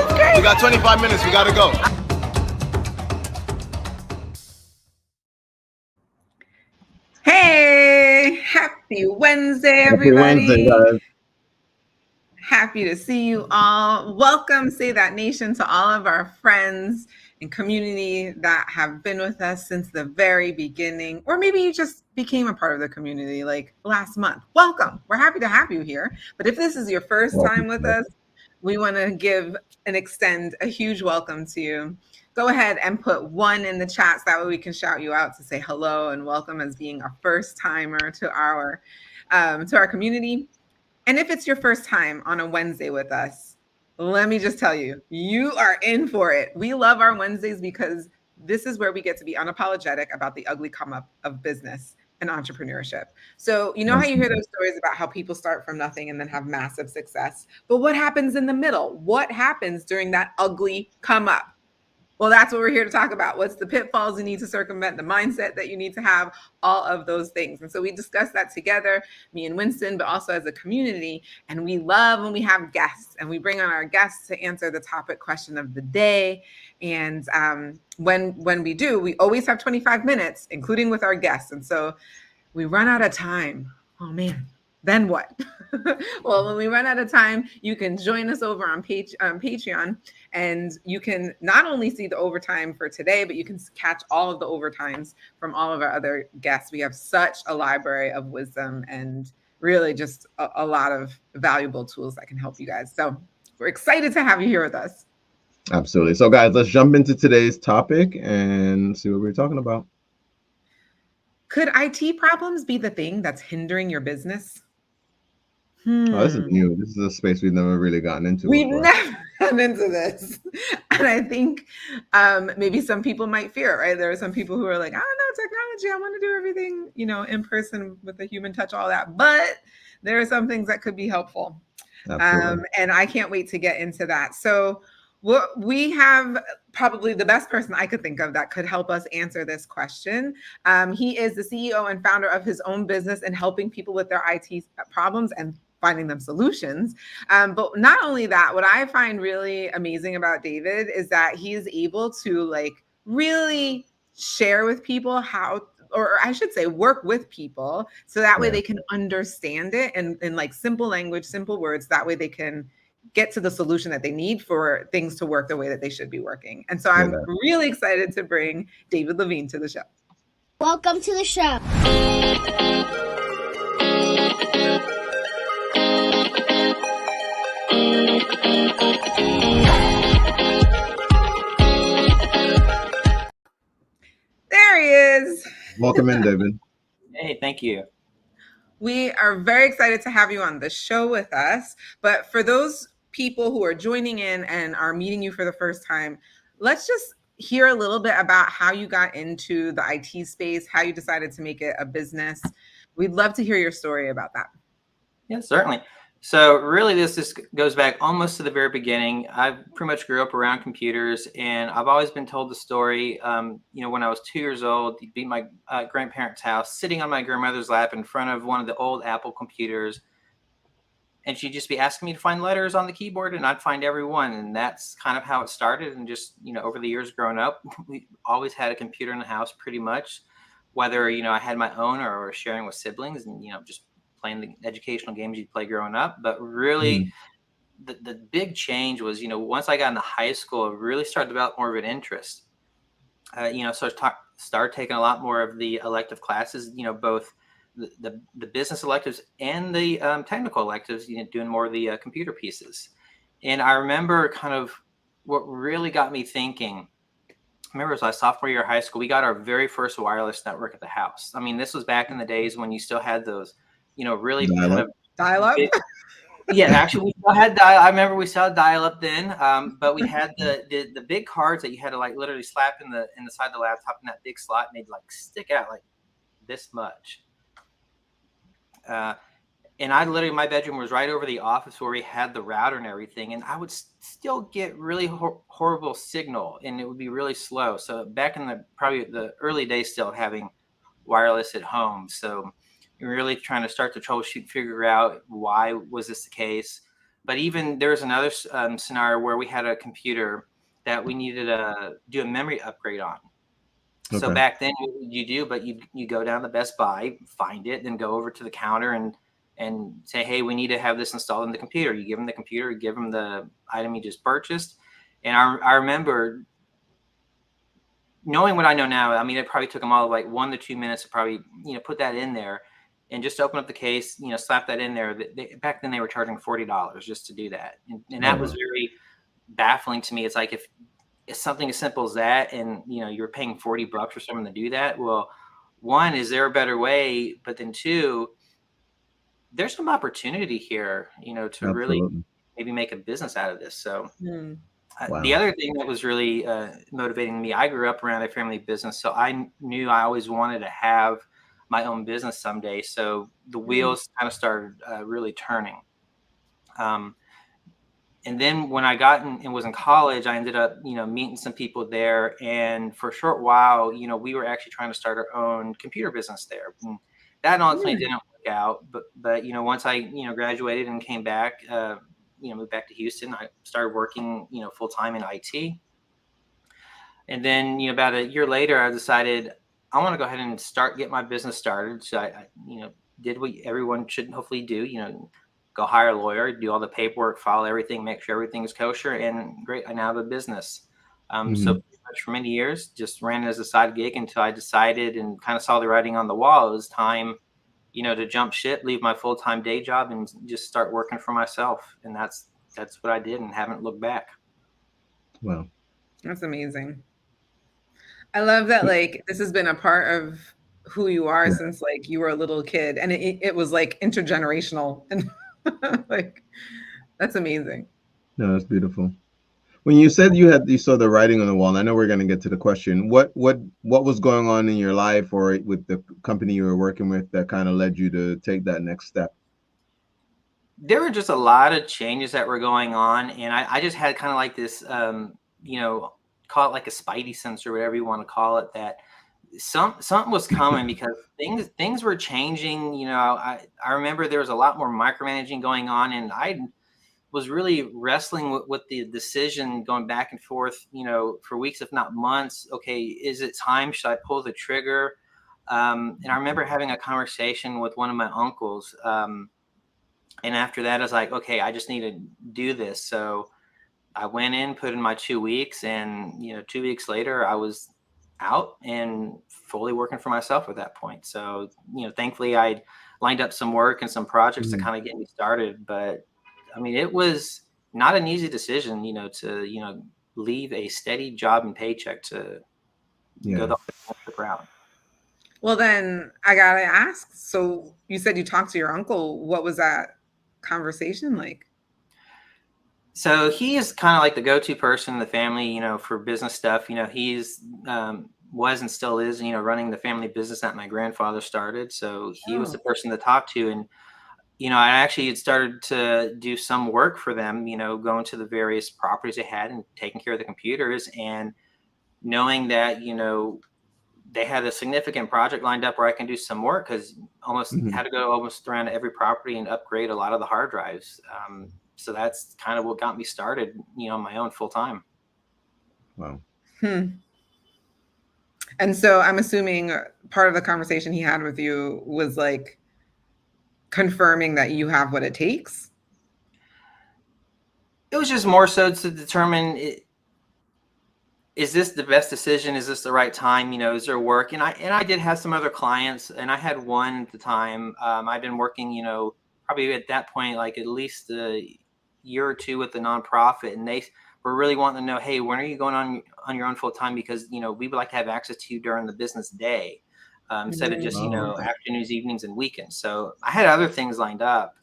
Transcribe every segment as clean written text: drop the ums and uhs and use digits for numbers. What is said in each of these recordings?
We got 25 minutes. We got to go. Hey, happy Wednesday, everybody. Happy Wednesday, guys. Happy to see you all. Welcome, Say That Nation, to all of our friends and community that have been with us since the very beginning, or maybe you just became a part of the community like last month. Welcome. We're happy to have you here. But if this is your first time with us, we want to give and extend a huge welcome to you. Go ahead and put 1 in the chat so that way we can shout you out to say hello and welcome as being a first timer to our community. And if it's your first time on a Wednesday with us, let me just tell you, you are in for it. We love our Wednesdays because this is where we get to be unapologetic about the ugly come up of business and entrepreneurship. So you know how you hear those stories about how people start from nothing and then have massive success, but what happens in the middle? What happens during that ugly come up? Well, that's what we're here to talk about. What's the pitfalls you need to circumvent, the mindset that you need to have, all of those things. And so we discuss that together, me and Winston, but also as a community. And we love when we have guests and we bring on our guests to answer the topic question of the day. And when we do, we always have 25 minutes, including with our guests. And so we run out of time. Oh, man. Then what? Well, when we run out of time, you can join us over on Patreon, and you can not only see the overtime for today, but you can catch all of the overtimes from all of our other guests. We have such a library of wisdom and really just a lot of valuable tools that can help you guys. So we're excited to have you here with us. Absolutely. So, guys, let's jump into today's topic and see what we're talking about. Could IT problems be the thing that's hindering your business? Oh, this is new. This is a space we've never really gotten into. We've never gotten into this. And I think maybe some people might fear it, right? There are some people who are like, I don't know, technology, I want to do everything, in person with a human touch, all that. But there are some things that could be helpful. And I can't wait to get into that. So we have probably the best person I could think of that could help us answer this question. He is the CEO and founder of his own business and helping people with their IT problems and finding them solutions. But not only that, what I find really amazing about David is that he is able to really share with people how, or I should say work with people so that way they can understand it in like simple language, simple words. That way they can get to the solution that they need for things to work the way that they should be working. And so I'm really excited to bring David Levine to the show. Welcome to the show. There he is. Welcome in, David. Hey, thank you. We are very excited to have you on the show with us. But for those people who are joining in and are meeting you for the first time, let's just hear a little bit about how you got into the IT space, how you decided to make it a business. We'd love to hear your story about that. Yeah, certainly. So really, this goes back almost to the very beginning. I pretty much grew up around computers, and I've always been told the story. When I was 2 years old, I'd be at my grandparents' house, sitting on my grandmother's lap in front of one of the old Apple computers, and she'd just be asking me to find letters on the keyboard, and I'd find every one. And that's kind of how it started. And just over the years growing up, we always had a computer in the house, pretty much, whether I had my own or sharing with siblings, and just playing the educational games you'd play growing up. But really, the big change was, once I got into high school, I really started to develop more of an interest. So I started taking a lot more of the elective classes, both the business electives and the technical electives, doing more of the computer pieces. And I remember kind of what really got me thinking. I remember it was my sophomore year of high school, we got our very first wireless network at the house. I mean, this was back in the days when you still had those really kind of dial-up. Yeah, actually, we still had dial. I remember we still had dial-up then, but we had the big cards that you had to literally slap in the side of the laptop in that big slot, and they'd stick out like this much. And I literally, my bedroom was right over the office where we had the router and everything, and I would still get really horrible signal, and it would be really slow. So back in probably the early days, still having wireless at home, so. You're really trying to start to troubleshoot, figure out why was this the case. But even there was another scenario where we had a computer that we needed to do a memory upgrade on. So Okay. back then, what would you do? But you go down to Best Buy, find it, then go over to the counter and say, hey, we need to have this installed in the computer. You give them the computer, you give them the item you just purchased. And I remember knowing what I know now. I mean, it probably took them all like 1 to 2 minutes to probably, put that in there and just open up the case, slap that in there. Back then they were charging $40 just to do that. And that was very baffling to me. It's like, if it's something as simple as that, and you're paying $40 for someone to do that. Well, one, is there a better way? But then two, there's some opportunity here, to Absolutely. really maybe make a business out of this. So Wow. the other thing that was really motivating me, I grew up around a family business, so I knew I always wanted to have my own business someday. So the wheels kind of started really turning. And then when I got in and was in college, I ended up, meeting some people there. And for a short while, we were actually trying to start our own computer business there. And that ultimately didn't work out. But once I, graduated and came back, moved back to Houston, I started working, full time in IT. And then, about a year later, I decided I want to go ahead and get my business started. So I did what everyone should hopefully do, go hire a lawyer, do all the paperwork, file everything, make sure everything is kosher, and great, I now have a business. So pretty much for many years, just ran it as a side gig until I decided and kind of saw the writing on the wall. It was time, to jump ship, leave my full-time day job, and just start working for myself. And that's what I did, and haven't looked back. Wow. That's amazing. I love that, like, this has been a part of who you are since, like, you were a little kid, and it was like intergenerational, and like, that's amazing. No, that's beautiful. When you said you saw the writing on the wall, and I know we're going to get to the question, what was going on in your life or with the company you were working with that kind of led you to take that next step? There were just a lot of changes that were going on, and I just had kind of like this, call it like a spidey sense or whatever you want to call it, that something was coming because things were changing. I remember there was a lot more micromanaging going on, and I was really wrestling with the decision, going back and forth, for weeks, if not months. Okay, is it time? Should I pull the trigger? And I remember having a conversation with one of my uncles. And after that, I was like, okay, I just need to do this. So I went in, put in my 2 weeks, and 2 weeks later, I was out and fully working for myself at that point. So thankfully, I lined up some work and some projects to kind of get me started. But I mean, it was not an easy decision, to leave a steady job and paycheck to go the entrepreneurship route. Well, then I gotta ask. So you said you talked to your uncle. What was that conversation like? So he is kind of like the go-to person in the family, for business stuff. He's was and still is, running the family business that my grandfather started. So he was the person to talk to. And, I actually had started to do some work for them, going to the various properties they had and taking care of the computers, and knowing that, they had a significant project lined up where I can do some work, because had to go almost around every property and upgrade a lot of the hard drives. So that's kind of what got me started, on my own full time. Wow. And so I'm assuming part of the conversation he had with you was like confirming that you have what it takes. It was just more so to determine, is this the best decision? Is this the right time? Is there work? And I did have some other clients, and I had one at the time. I've been working, probably at that point, like at least a year or two with the nonprofit, and they were really wanting to know, hey, when are you going on your own full time? Because we would like to have access to you during the business day, instead of just afternoons, evenings, and weekends. So I had other things lined up,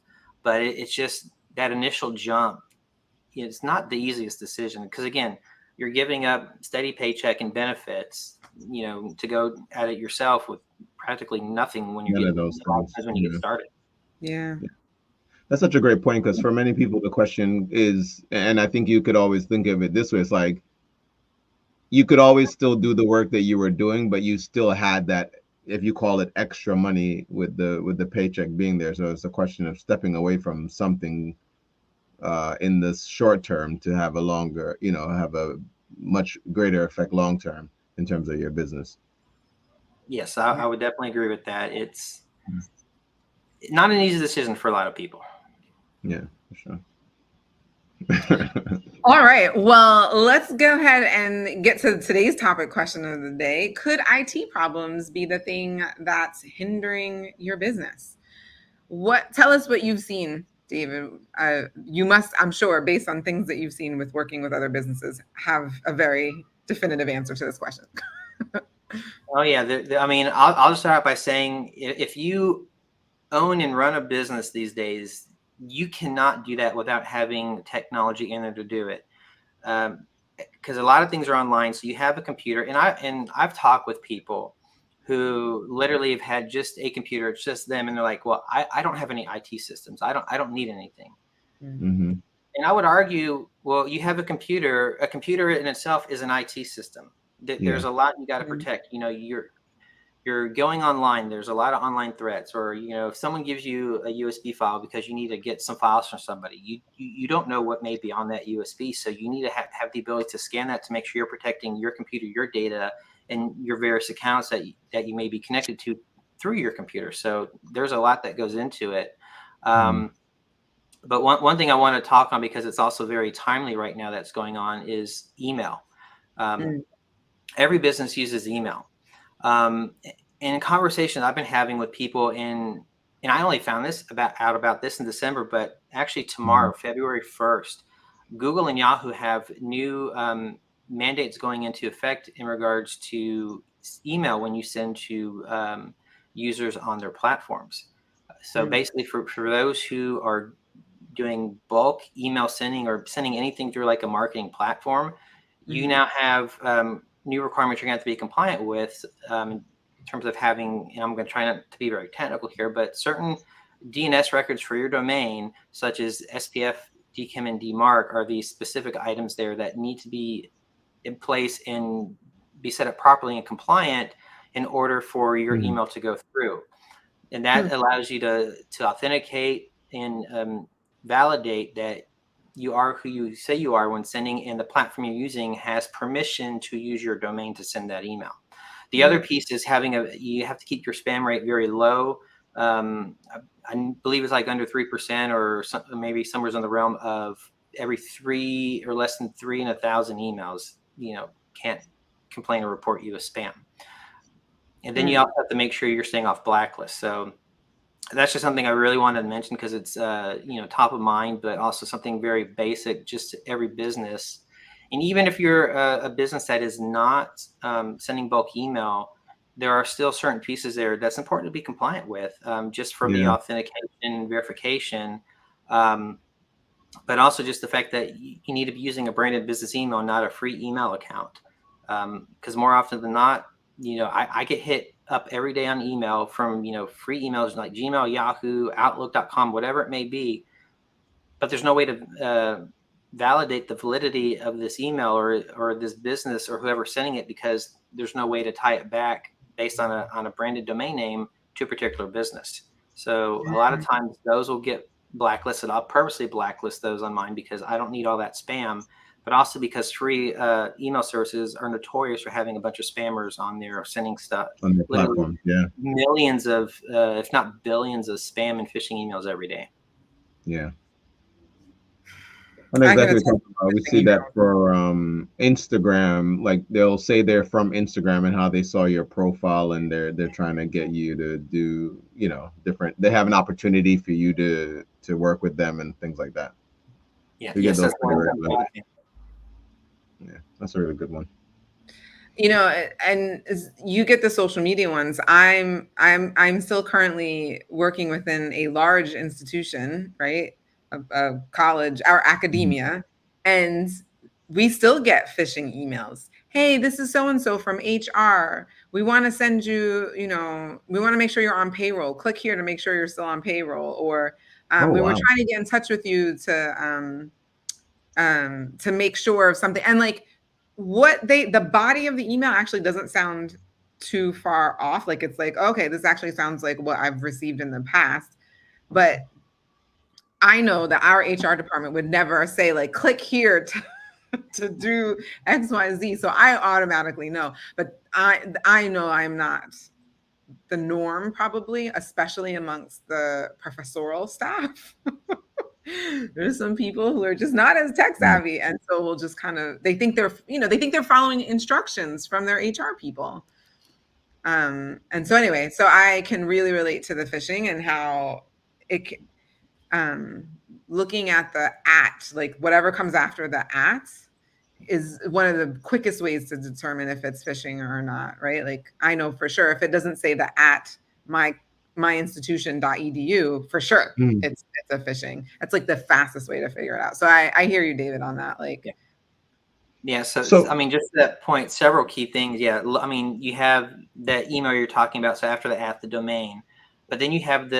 but it's just that initial jump. It's not the easiest decision, because again, you're giving up steady paycheck and benefits, to go at it yourself with practically nothing when you get started. Yeah. That's such a great point, because for many people, the question is, and I think you could always think of it this way, it's like, you could always still do the work that you were doing, but you still had that, if you call it, extra money with the paycheck being there. So it's a question of stepping away from something in the short term to have a longer, have a much greater effect long term in terms of your business. Yes, I would definitely agree with that. It's not an easy decision for a lot of people. Yeah, for sure. All right. Well, let's go ahead and get to today's topic question of the day. Could IT problems be the thing that's hindering your business? Tell us what you've seen, David. You must, I'm sure, based on things that you've seen with working with other businesses, have a very definitive answer to this question. Oh yeah. I mean, I'll just start out by saying if you own and run a business these days, you cannot do that without having technology in there to do it. Because a lot of things are online. So you have a computer, and I've talked with people who literally have had just a computer. It's just them, and they're like, "Well, I don't have any IT systems. I don't need anything." Mm-hmm. And I would argue, well, you have a computer. A computer in itself is an IT system. There's a lot you got to protect. You know, you're going online. There's a lot of online threats, or if someone gives you a USB file because you need to get some files from somebody, you don't know what may be on that USB, so you need to have the ability to scan that to make sure you're protecting your computer, your data, and your various accounts that you may be connected to through your computer. So there's a lot that goes into it. But one thing I want to talk on, because it's also very timely right now that's going on, is email. Every business uses email. In conversations I've been having with people, and I only found this out about this in December, but actually tomorrow, February 1st, Google and Yahoo have new mandates going into effect in regards to email when you send to users on their platforms. So basically, for those who are doing bulk email sending or sending anything through like a marketing platform, you now have new requirements you're going to have to be compliant with in terms of having, and I'm going to try not to be very technical here, but certain DNS records for your domain, such as SPF, DKIM, and DMARC, are these specific items there that need to be in place and be set up properly and compliant in order for your email to go through. And that allows you to authenticate and validate that you are who you say you are when sending, and the platform you're using has permission to use your domain to send that email. The other piece is you have to keep your spam rate very low. I believe it's like under 3%, or maybe somewhere in the realm of every 3 or less than 3 in 1,000 emails, can't complain or report you as spam. And then you also have to make sure you're staying off blacklist. So that's just something I really wanted to mention, because it's top of mind, but also something very basic just to every business. And even if you're a business that is not sending bulk email, there are still certain pieces there that's important to be compliant with, just from the authentication and verification, but also just the fact that you need to be using a branded business email, not a free email account, because more often than not, I get hit up every day on email from, free emails like Gmail, Yahoo, Outlook.com, whatever it may be. But there's no way to validate the validity of this email or this business or whoever's sending it, because there's no way to tie it back based on a branded domain name to a particular business. So a lot of times those will get blacklisted. I'll purposely blacklist those on mine because I don't need all that spam, but also because free email services are notorious for having a bunch of spammers on there sending stuff on the platform. Millions of, if not billions of spam and phishing emails every day. Yeah. I know exactly what you're talking about. We see that for Instagram. Like, they'll say they're from Instagram and how they saw your profile, and they're trying to get you to do, different. They have an opportunity for you to work with them and things like that. Yeah, yes, that's that's a really good one. And you get the social media ones. I'm still currently working within a large institution, right? A college, our academia, and we still get phishing emails. Hey, this is so-and-so from HR. We want to send you, we want to make sure you're on payroll. Click here to make sure you're still on payroll. Or we were trying to get in touch with you to make sure of something. And like, the body of the email actually doesn't sound too far off. Like, it's like, okay, this actually sounds like what I've received in the past. But I know that our HR department would never say like, click here to do X, Y, Z. So I automatically know, but I know I'm not the norm probably, especially amongst the professorial staff. There's some people who are just not as tech savvy, and so will just kind of they think they're following instructions from their HR people. And so anyway, so I can really relate to the phishing and how it looking at the like whatever comes after the is one of the quickest ways to determine if it's phishing or not, right? Like I know for sure if it doesn't say the myinstitution.edu, for sure it's a phishing. That's like the fastest way to figure it out. So I hear you, David, on that. Like, yeah. So I mean, just to that point, several key things. Yeah, I mean, you have that email you're talking about. So after the the domain, but then you have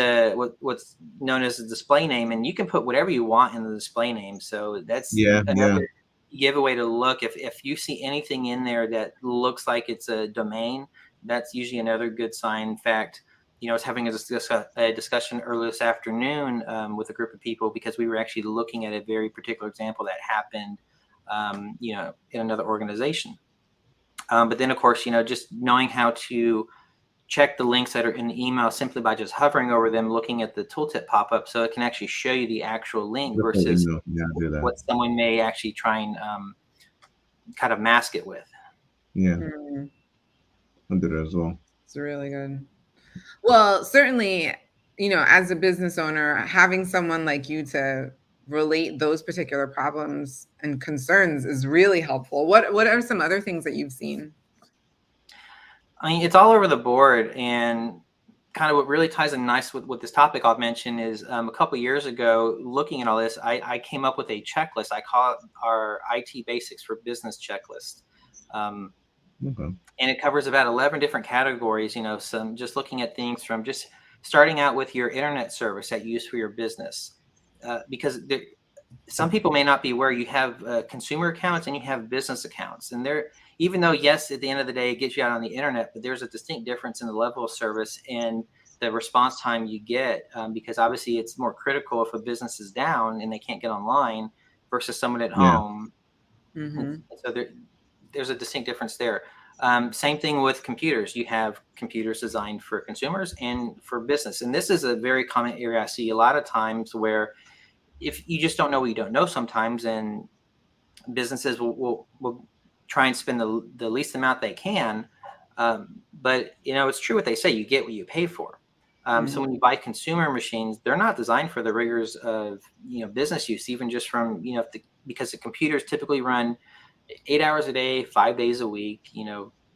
what's known as the display name, and you can put whatever you want in the display name. So that's another giveaway to look. If you see anything in there that looks like it's a domain, that's usually another good sign. In fact, I was having a discussion earlier this afternoon with a group of people because we were actually looking at a very particular example that happened, in another organization. But then, of course, just knowing how to check the links that are in the email simply by just hovering over them, looking at the tooltip pop up, so it can actually show you the actual link versus what someone may actually try and kind of mask it with. Yeah, I'll do that as well. It's really good. Well, certainly, as a business owner, having someone like you to relate those particular problems and concerns is really helpful. What are some other things that you've seen? I mean, it's all over the board, and kind of what really ties in nice with this topic I'll mention is a couple of years ago, looking at all this, I came up with a checklist. I call it our IT Basics for Business checklist. And it covers about 11 different categories, some just looking at things from just starting out with your internet service that you use for your business. Because some people may not be aware you have consumer accounts and you have business accounts. And even though, yes, at the end of the day, it gets you out on the internet, but there's a distinct difference in the level of service and the response time you get, because obviously it's more critical if a business is down and they can't get online versus someone at home. So there's a distinct difference there. Same thing with computers. You have computers designed for consumers and for business. And this is a very common area I see a lot of times where if you just don't know what you don't know sometimes, and businesses will try and spend the least amount they can. But, it's true what they say, you get what you pay for. So when you buy consumer machines, they're not designed for the rigors of, business use, even just from, because the computers typically run 8 hours a day, 5 days a week,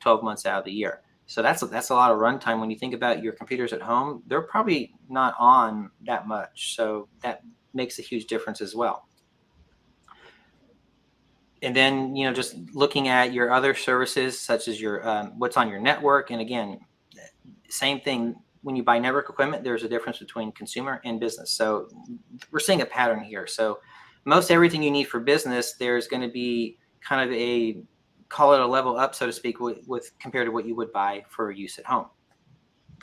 12 months out of the year. So that's a lot of runtime. When you think about your computers at home, they're probably not on that much. So that makes a huge difference as well. And then, just looking at your other services, such as your what's on your network. And again, same thing. When you buy network equipment, there's a difference between consumer and business. So we're seeing a pattern here. So most everything you need for business, there's going to be kind of call it a level up, so to speak, with compared to what you would buy for use at home.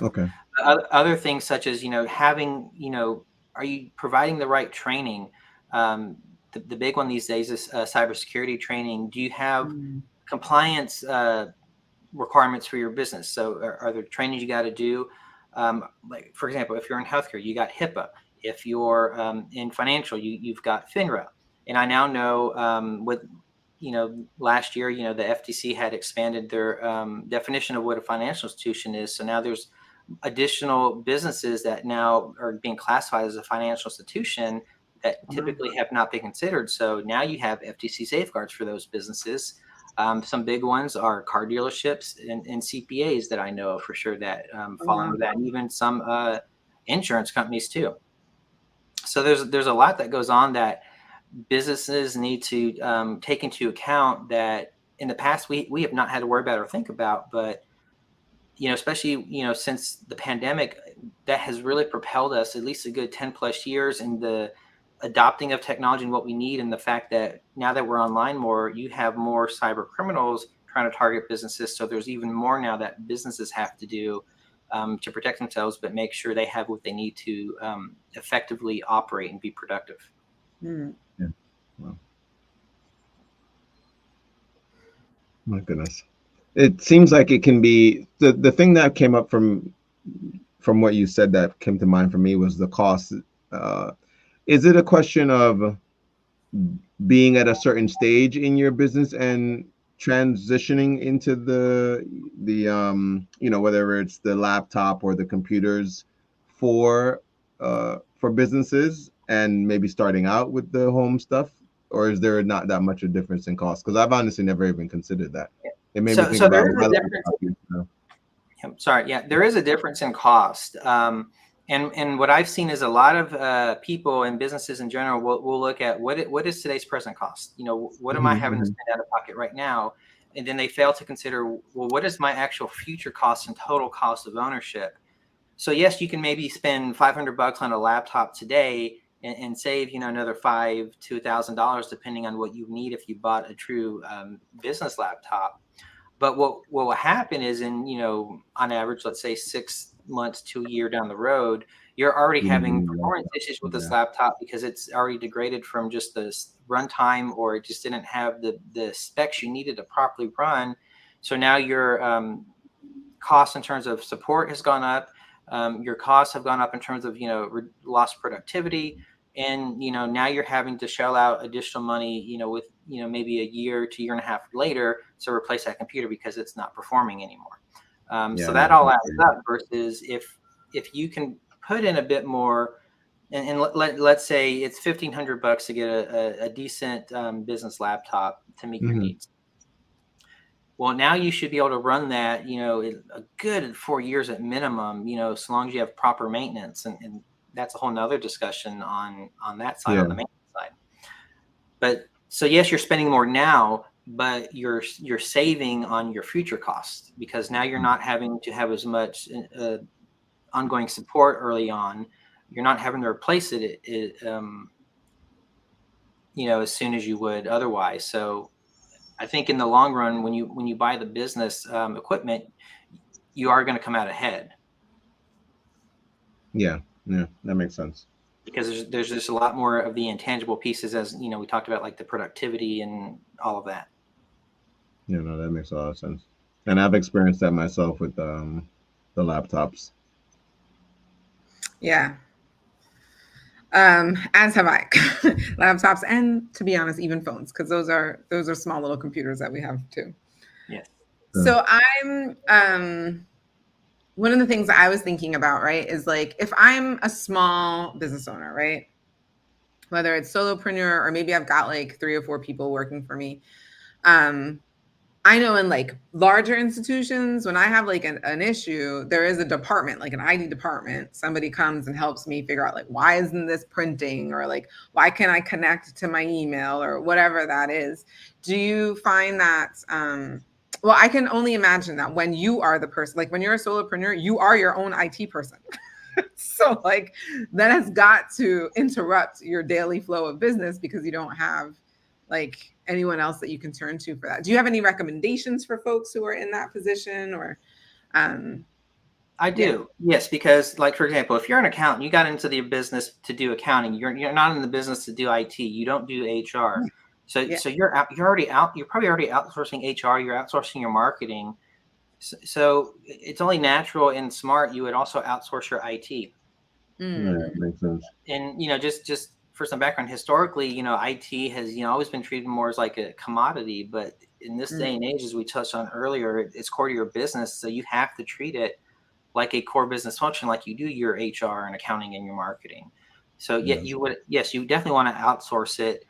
Okay. Other things such as, having, are you providing the right training? The big one these days is cybersecurity training. Do you have compliance requirements for your business? So are there trainings you got to do? Like, for example, if you're in healthcare, you got HIPAA. If you're in financial, you've got FINRA. And I now know last year, the FTC had expanded their definition of what a financial institution is. So now there's additional businesses that now are being classified as a financial institution that typically have not been considered. So now you have FTC safeguards for those businesses. Some big ones are car dealerships and CPAs that I know of for sure that fall under that, and even some insurance companies too. So there's a lot that goes on that businesses need to take into account that in the past we have not had to worry about or think about, but especially since the pandemic, that has really propelled us at least a good 10 plus years in the adopting of technology and what we need, and the fact that now that we're online more, you have more cyber criminals trying to target businesses. So there's even more now that businesses have to do to protect themselves, but make sure they have what they need to effectively operate and be productive. Mm. Yeah. Wow. My goodness. It seems like it can be the thing that came up from what you said that came to mind for me was the cost. Is it a question of being at a certain stage in your business and transitioning into the whether it's the laptop or the computers for businesses and maybe starting out with the home stuff, or is there not that much a difference in cost? Because I've honestly never even considered that. It made me think So about there is my a difference. laptop. Sorry, yeah, there is a difference in cost. And what I've seen is a lot of people and businesses in general will look at what is today's present cost. What am I having to spend out of pocket right now? And then they fail to consider, well, what is my actual future cost and total cost of ownership? So yes, you can maybe spend $500 on a laptop today and save, another $5,000 to $1,000, depending on what you need if you bought a true business laptop. But what will happen is on average, let's say 6 months to a year down the road, you're already having performance issues with this laptop because it's already degraded from just the runtime, or it just didn't have the specs you needed to properly run. So now your cost in terms of support has gone up. Your costs have gone up in terms of, lost productivity. And, now you're having to shell out additional money, with, maybe a year to year and a half later to replace that computer because it's not performing anymore. So that all adds up versus if you can put in a bit more, and let's say it's $1,500 to get a decent business laptop to meet your needs. Well, now you should be able to run that, a good 4 years at minimum, so long as you have proper maintenance. And that's a whole nother discussion on that side, on the maintenance side. But so yes, you're spending more now, but you're saving on your future costs because now you're not having to have as much ongoing support early on. You're not having to replace it as soon as you would otherwise. So I think in the long run, when you buy the business equipment, you are going to come out ahead. Yeah, that makes sense. Because there's just a lot more of the intangible pieces, as we talked about, like the productivity and all of that. Yeah, no, that makes a lot of sense. And I've experienced that myself with the laptops. Yeah. As have I. Laptops, and to be honest, even phones, because those are small little computers that we have too. Yes. So I'm one of the things that I was thinking about, right, is like if I'm a small business owner, right? Whether it's solopreneur or maybe I've got like 3 or 4 people working for me. I know in like larger institutions, when I have like an issue, there is a department, like an IT department. Somebody comes and helps me figure out like, why isn't this printing? Or like, why can't I connect to my email or whatever that is? Do you find that, well, I can only imagine that when you are the person, like when you're a solopreneur, you are your own IT person. So like that has got to interrupt your daily flow of business because you don't have like anyone else that you can turn to for that. Do you have any recommendations for folks who are in that position or? I do. Yes, because like, for example, if you're an accountant, you got into the business to do accounting, you're not in the business to do IT. You don't do HR. So you're probably already outsourcing HR. You're outsourcing your marketing. So it's only natural and smart you would also outsource your IT. Yeah, that makes sense. And just for some background, historically, IT has always been treated more as like a commodity. But in this day and age, as we touched on earlier, it's core to your business, so you have to treat it like a core business function, like you do your HR and accounting and your marketing. So you definitely want to outsource it.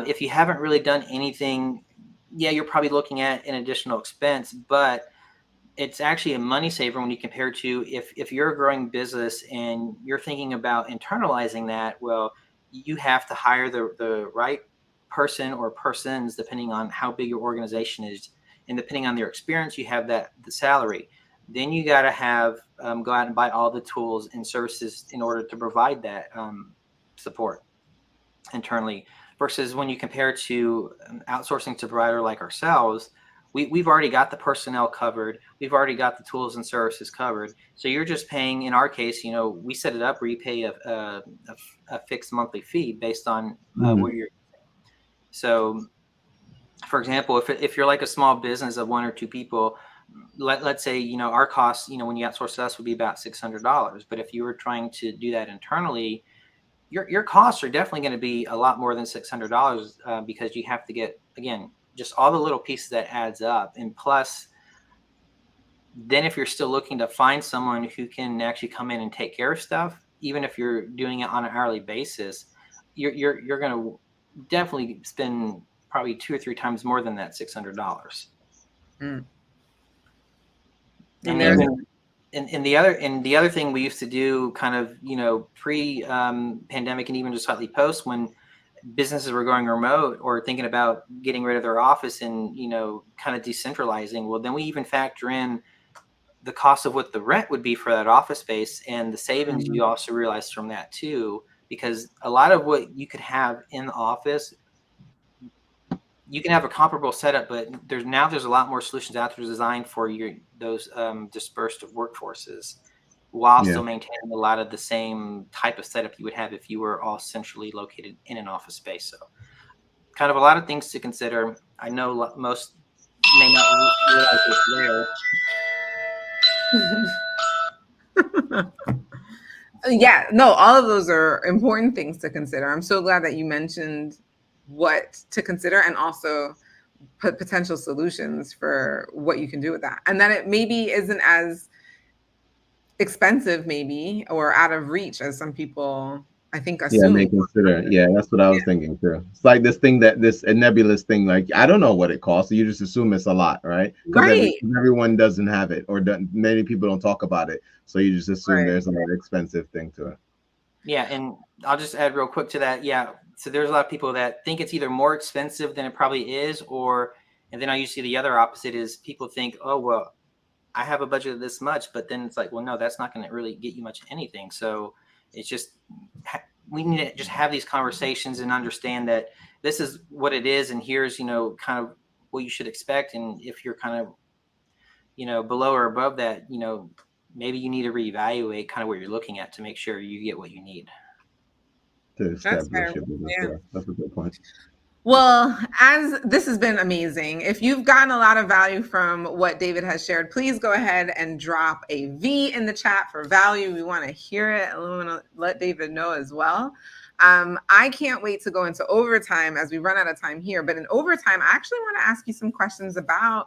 If you haven't really done anything, you're probably looking at an additional expense, but it's actually a money saver when you compare to if you're a growing business and you're thinking about internalizing that. Well, you have to hire the right person or persons depending on how big your organization is, and depending on their experience, you have the salary. Then you got to have go out and buy all the tools and services in order to provide that support internally. Versus when you compare to outsourcing to a provider like ourselves, we've already got the personnel covered. We've already got the tools and services covered. So you're just paying, in our case, we set it up where you pay a fixed monthly fee based on what you're. So, for example, if you're like a small business of 1 or 2 people, let's say, our costs, when you outsource to us would be about $600. But if you were trying to do that internally, your costs are definitely going to be a lot more than $600 because you have to get, again, just all the little pieces that adds up. And plus, then if you're still looking to find someone who can actually come in and take care of stuff, even if you're doing it on an hourly basis, you're going to definitely spend probably 2 or 3 times more than that $600. Mm. And the other thing we used to do kind of, pre pandemic and even just slightly post, when businesses were going remote or thinking about getting rid of their office and, kind of decentralizing. Well, then we even factor in the cost of what the rent would be for that office space and the savings you also realize from that too, because a lot of what you could have in the office, you can have a comparable setup, but there's a lot more solutions out there designed for those dispersed workforces, while still maintaining a lot of the same type of setup you would have if you were all centrally located in an office space. So, kind of a lot of things to consider. I know most may not realize this there. Yeah, no, all of those are important things to consider. I'm so glad that you mentioned what to consider and also put potential solutions for what you can do with that. And that it maybe isn't as expensive maybe or out of reach as some people I think assume. May consider. Yeah, that's what I was thinking too. It's like this nebulous thing, like I don't know what it costs. So you just assume it's a lot, right? Because everyone doesn't have it, or many people don't talk about it. So you just assume there's an expensive thing to it. Yeah, and I'll just add real quick to that. Yeah, so there's a lot of people that think it's either more expensive than it probably is, and then I usually see the other opposite is people think, oh, well, I have a budget of this much, but then it's like, well, no, that's not going to really get you much anything. So it's just, we need to just have these conversations and understand that this is what it is. And here's, kind of what you should expect. And if you're kind of, below or above that, maybe you need to reevaluate kind of what you're looking at to make sure you get what you need. That's a good point. Well, as this has been amazing, if you've gotten a lot of value from what David has shared, please go ahead and drop a V in the chat for value. We want to hear it. And we want to let David know as well. I can't wait to go into overtime as we run out of time here. But in overtime, I actually want to ask you some questions about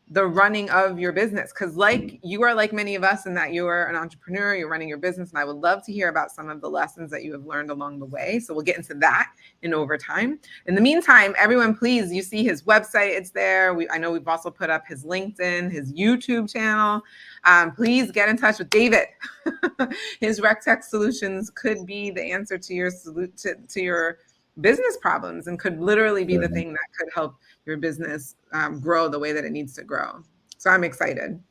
the running of your business, because like you are like many of us in that you are an entrepreneur, you're running your business, and I would love to hear about some of the lessons that you have learned along the way. So we'll get into that in overtime. In the meantime, everyone, please, you see his website, it's there. I know we've also put up his LinkedIn, his YouTube channel. Please get in touch with David. His ResTechSolutions could be the answer to your business problems and could literally be the thing that could help your business grow the way that it needs to grow. So I'm excited.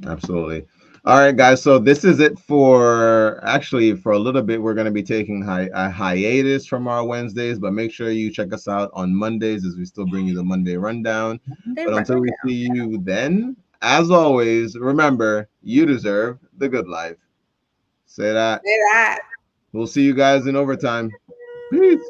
Absolutely. All right, guys. So this is it for a little bit. We're going to be taking a hiatus from our Wednesdays, but make sure you check us out on Mondays as we still bring you the Monday rundown. Until we see you then, as always, remember, you deserve the good life. Say that. Say that. We'll see you guys in overtime. Peace.